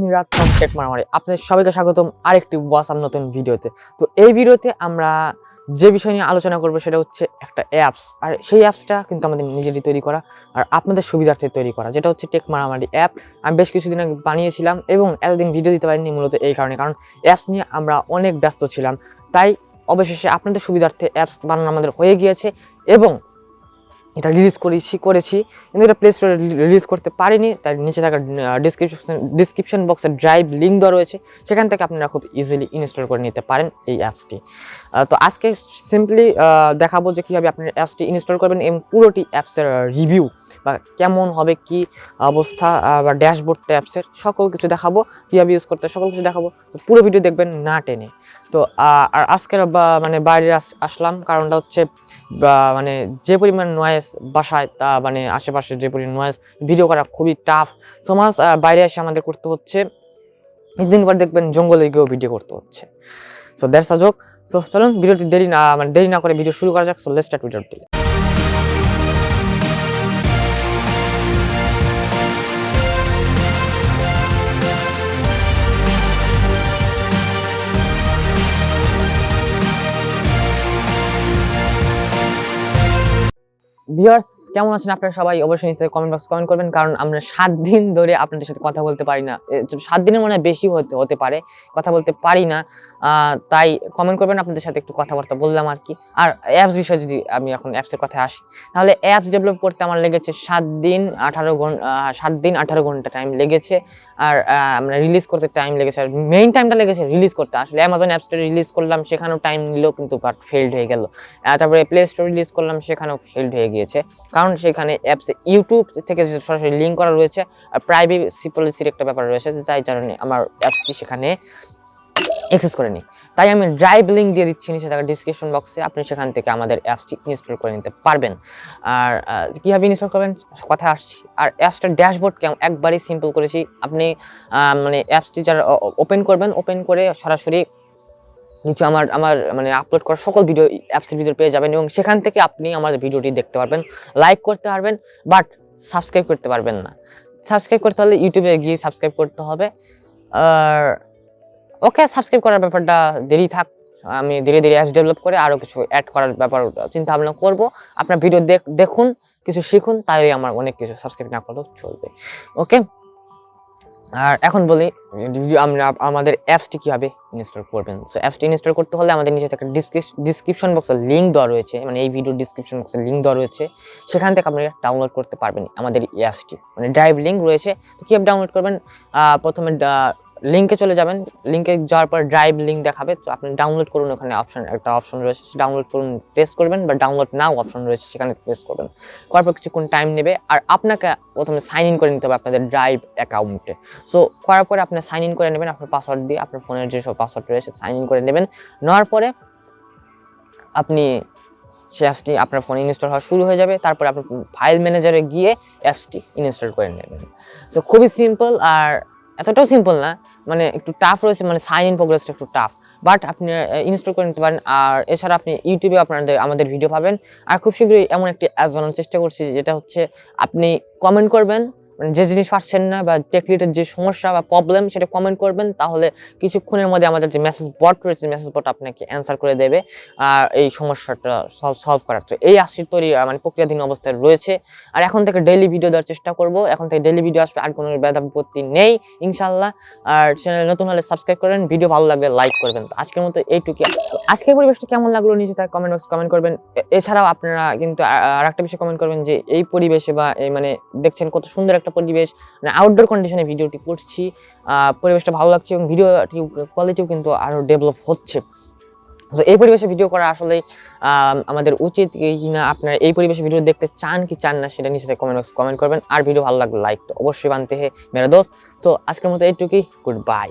মিরাদ from take মারামারি। আপনাদের সবাইকে স্বাগতম আরেকটি ওয়াসাম নতুন ভিডিওতে। তো এই ভিডিওতে আমরা যে বিষয় নিয়ে আলোচনা করব সেটা হচ্ছে একটা অ্যাপস, আর সেই অ্যাপসটা কিন্তু আমাদের নিজেরই তৈরি করা আর আপনাদের সুবিধার্থে তৈরি করা, যেটা হচ্ছে টেক মারামারি অ্যাপ। আমি বেশ কিছুদিন আগে বানিয়েছিলাম এবং এতদিন ভিডিও দিতে পারিনি মূলত এই কারণে, কারণ অ্যাপস নিয়ে আমরা অনেক ব্যস্ত ছিলাম। তাই অবশেষে আপনাদের সুবিধার্থে অ্যাপস বানানো আমাদের হয়ে গিয়েছে এবং এটা রিলিজ করেছি কিন্তু এটা প্লে স্টোরে রিলিজ করতে পারিনি। তার নিচে থাকা ডিসক্রিপশন বক্সে ড্রাইভ লিঙ্ক দেওয়া রয়েছে, সেখান থেকে আপনারা খুব ইজিলি ইনস্টল করে নিতে পারেন এই অ্যাপসটি। তো আজকে সিম্পলি দেখাবো যে কীভাবে আপনি অ্যাপসটি ইনস্টল করবেন এবং পুরোটি অ্যাপসের রিভিউ বা কেমন হবে, কি অবস্থা বা ড্যাশবোর্ডটা অ্যাপসের সকল কিছু দেখাবো, কীভাবে ইউজ করতে সকল কিছু দেখাবো। তো পুরো ভিডিও দেখবেন না টেনে। তো আর আজকের মানে বাইরে আসলাম কারণটা হচ্ছে মানে যে পরিমাণ নয়েজ বাসায়, তা মানে আশেপাশে যে পরিমাণ নয়েজ, ভিডিও করা খুবই টাফ। সো মাস বাইরে এসে আমাদের করতে হচ্ছে, কিছুদিন পর দেখবেন জঙ্গলে গিয়েও ভিডিও করতে হচ্ছে। So that's a joke. So চলুন ভিডিওটি দেরি না করে ভিডিও শুরু করা যাক। সো লেটস স্টার্ট ভিডিওটি। ভিউয়ার্স কেমন আছেন আপনারা সবাই? অবশ্যই নিচে কমেন্ট বক্স কমেন্ট করবেন, কারণ আমরা 7 দিন ধরে আপনাদের সাথে কথা বলতে পারি না। 7 দিনের মনে হয় বেশি হতে পারে কথা বলতে পারি না। তাই কমেন্ট করবেন, আপনাদের সাথে একটু কথাবার্তা বললাম আর কি। আর অ্যাপস বিষয়ে যদি আমি এখন অ্যাপসের কথায় আসি, তাহলে অ্যাপস ডেভেলপ করতে আমার লেগেছে 7 দিন 18 ঘন্টা টাইম লেগেছে। আর আমরা রিলিজ করতে টাইম লেগেছে, আর মেইন টাইমটা লেগেছে রিলিজ করতে। আসলে অ্যামাজন অ্যাপ স্টোরে রিলিজ করলাম, সেখানেও টাইম নিলেও কিন্তু বাট ফেলড হয়ে গেল। তারপরে প্লে স্টোর রিলিজ করলাম, সেখানেও ফেলড হয়ে গিয়েছে, কারণ সেখানে অ্যাপসে ইউটিউব থেকে সরাসরি লিঙ্ক করা রয়েছে আর প্রাইভেসি পলিসির একটা ব্যাপার রয়েছে, তাই কারণে আমার অ্যাপসটি সেখানে অ্যাক্সেস করে নিই। তাই আমি ড্রাইভ লিঙ্ক দিয়ে দিচ্ছি নিচে থাকা ডিসক্রিপশন বক্সে, আপনি সেখান থেকে আমাদের অ্যাপসটি ইনস্টল করে নিতে পারবেন। আর কীভাবে ইনস্টল করবেন কথায় আসছি। আর অ্যাপসটার ড্যাশবোর্ড একবারই সিম্পল করেছি। আপনি মানে অ্যাপসটি যারা ওপেন করবেন, ওপেন করে সরাসরি কিছু আমার মানে আপলোড করা সকল ভিডিও অ্যাপসের ভিতরে পেয়ে যাবেন এবং সেখান থেকে আপনি আমাদের ভিডিওটি দেখতে পারবেন, লাইক করতে পারবেন, বাট সাবস্ক্রাইব করতে পারবেন না। সাবস্ক্রাইব করতে হলে ইউটিউবে গিয়ে সাবস্ক্রাইব করতে হবে। আর ওকে, সাবস্ক্রাইব করার ব্যাপারটা দেরি থাক, আমি ধীরে ধীরে অ্যাপস ডেভেলপ করে আরও কিছু অ্যাড করার ব্যাপার চিন্তা ভাবনা করবো। আপনার ভিডিও দেখুন, কিছু শিখুন, তাহলে আমার অনেক কিছু সাবস্ক্রাইব না করলেও চলবে। ওকে, আর এখন বলি আমরা আমাদের অ্যাপসটি কীভাবে ইনস্টল করবেন। সো অ্যাপসটি ইনস্টল করতে হলে আমাদের নিচে থেকে ডিসক্রিপশন বক্সে লিঙ্ক দেওয়া রয়েছে, মানে এই ভিডিও ডিসক্রিপশন বক্সে লিঙ্ক দেওয়া রয়েছে, সেখান থেকে আপনারা ডাউনলোড করতে পারবেন আমাদের এই অ্যাপসটি, মানে ড্রাইভ লিঙ্ক রয়েছে। তো কীভাবে ডাউনলোড করবেন, প্রথমে লিঙ্কে চলে যাবেন, লিঙ্কে যাওয়ার পর ড্রাইভ লিঙ্ক দেখাবে, তো আপনি ডাউনলোড করুন, ওখানে একটা অপশন রয়েছে, ডাউনলোড করুন প্রেস করবেন, বা ডাউনলোড নাও অপশন রয়েছে সেখানে প্রেস করবেন। করার পর কিছুক্ষণ টাইম নেবে, আর আপনাকে প্রথমে সাইন ইন করে নিতে হবে আপনাদের ড্রাইভ অ্যাকাউন্টে। সো করার পরে আপনি সাইন ইন করে নেবেন আপনার পাসওয়ার্ড দিয়ে, আপনার ফোনের যেসব পাসওয়ার্ড রয়েছে সাইন ইন করে নেবেন। নেওয়ার পরে আপনি সেই অ্যাপসটি আপনার ফোনে ইনস্টল হওয়া শুরু হয়ে যাবে। তারপরে আপনি ফাইল ম্যানেজারে গিয়ে অ্যাপসটি ইনস্টল করে নেবেন। সো খুবই সিম্পল, আর এতটাও সিম্পল না, মানে একটু টাফ রয়েছে, মানে সাইন ইন প্রোগ্রেসটা একটু টাফ, বাট আপনি ইনস্টল করে নিতে পারেন। আর এছাড়া আপনি ইউটিউবে আমাদের ভিডিও পাবেন। আর খুব শীঘ্রই এমন একটি অ্যাপস বানানোর চেষ্টা করছি, যেটা হচ্ছে আপনি কমেন্ট করবেন, মানে যে জিনিস পাচ্ছেন না বা টেক রিলেটেড যে সমস্যা বা প্রবলেম, সেটা কমেন্ট করবেন, তাহলে কিছুক্ষণের মধ্যে আমাদের যে মেসেজ বট রয়েছে, মেসেজ বট আপনাকে অ্যান্সার করে দেবে আর এই সমস্যাটা সলভ করার। তো এই অ্যাপসটি তৈরি মানে প্রক্রিয়াধীন অবস্থায় রয়েছে। আর এখন থেকে ডেইলি ভিডিও দেওয়ার চেষ্টা করব, এখন থেকে ডেইলি ভিডিও আসবে, আর কোনো বাধা বিপত্তি নেই ইনশাল্লাহ। আর চ্যানেল নতুন হলে সাবস্ক্রাইব করেন, ভিডিও ভালো লাগলে লাইক করবেন। আজকের মতো এইটুকুই। আজকের পরিবেশটা কেমন লাগলো নিচে তার কমেন্ট বক্স কমেন্ট করবেন। এছাড়াও আপনারা কিন্তু আর একটা বিষয় কমেন্ট করবেন যে এই পরিবেশে বা এই মানে দেখছেন কত সুন্দর একটা পরিবেশ, মানে আউটডোর কন্ডিশনে ভিডিওটি করছি, পরিবেশটা ভালো লাগছে এবং ভিডিওটি কোয়ালিটিও কিন্তু আরও ডেভেলপ হচ্ছে। তো এই পরিবেশে ভিডিও করা আসলে আমাদের উচিত কিনা, আপনারা এই পরিবেশে ভিডিও দেখতে চান কি চান না, সেটা নিচে কমেন্ট করবেন। আর ভিডিও ভালো লাগলে লাইক তো অবশ্যই বানতে হে মেরা দোস্ত। সো আজকের মতো এইটুকুই, গুড বাই।